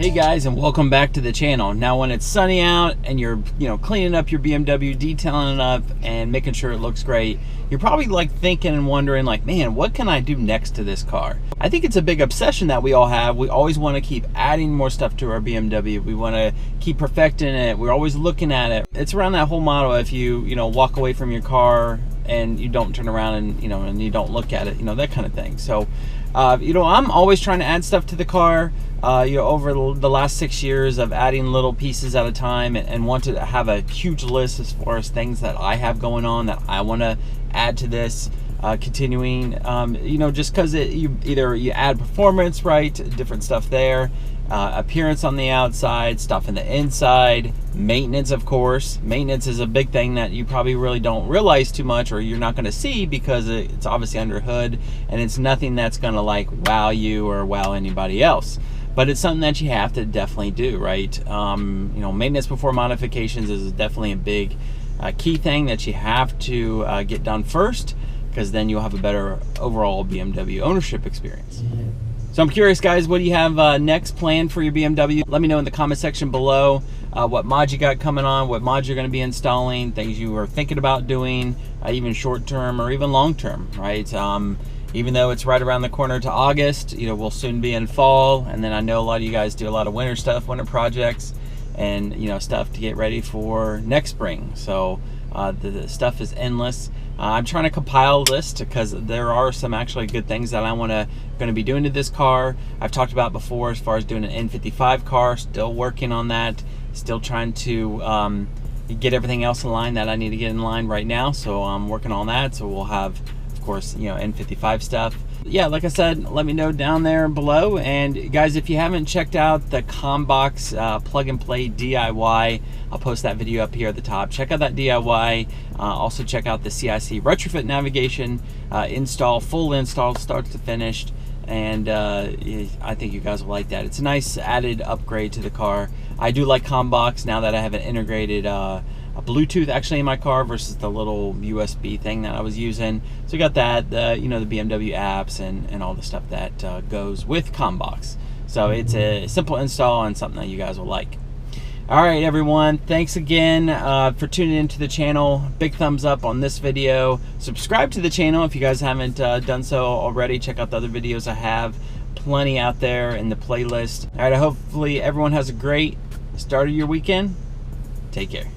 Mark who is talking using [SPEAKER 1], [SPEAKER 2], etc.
[SPEAKER 1] Hey guys, and welcome back to the channel. Now when it's sunny out and you're cleaning up your BMW, detailing it up and making sure it looks great, you're probably like thinking and wondering like, man, what can I do next to this car? I think it's a big obsession that we all have. We always want to keep adding more stuff to our BMW. We want to keep perfecting it. We're always looking at it. It's around that whole motto. If you walk away from your car and you don't turn around and and you don't look at it, that kind of thing. So I'm always trying to add stuff to the car. Over the last 6 years of adding little pieces at a time, and want to have a huge list as far as things that I have going on that I want to add to this. Continuing, just because you add performance, right, different stuff there, appearance on the outside, stuff in the inside, maintenance, of course. Maintenance is a big thing that you probably really don't realize too much, or you're not going to see, because it's obviously under hood, and it's nothing that's going to like wow you or wow anybody else. But it's something that you have to definitely do, right? Maintenance before modifications is definitely a big key thing that you have to get done first, because then you'll have a better overall BMW ownership experience. So I'm curious, guys, what do you have next planned for your BMW? Let me know in the comment section below what mods you got coming on, what mods you're going to be installing, things you are thinking about doing, even short term or even long term, right? Even though it's right around the corner to August, we'll soon be in fall, and then I know a lot of you guys do a lot of winter stuff, winter projects, and stuff to get ready for next spring. So the stuff is endless. I'm trying to compile a list because there are some actually good things that I going to be doing to this car. I've talked about before as far as doing an N55 car. Still working on that. Still trying to get everything else in line that I need to get in line right now. So I'm working on that. So we'll have, of course, N55 stuff. Yeah, like I said, let me know down there below. And guys, if you haven't checked out the ComBox plug and play DIY, I'll post that video up here at the top. Check out that DIY. Also check out the CIC retrofit navigation install, full install, start to finish. And I think you guys will like that. It's a nice added upgrade to the car. I do like ComBox now that I have an integrated a Bluetooth actually in my car versus the little USB thing that I was using. So you got that, the BMW apps and all the stuff that goes with ComBox. So it's a simple install and something that you guys will like. All right, everyone, thanks again for tuning into the channel. Big thumbs up on this video. Subscribe to the channel if you guys haven't done so already. Check out the other videos I have. Plenty out there in the playlist. All right, hopefully everyone has a great start of your weekend. Take care.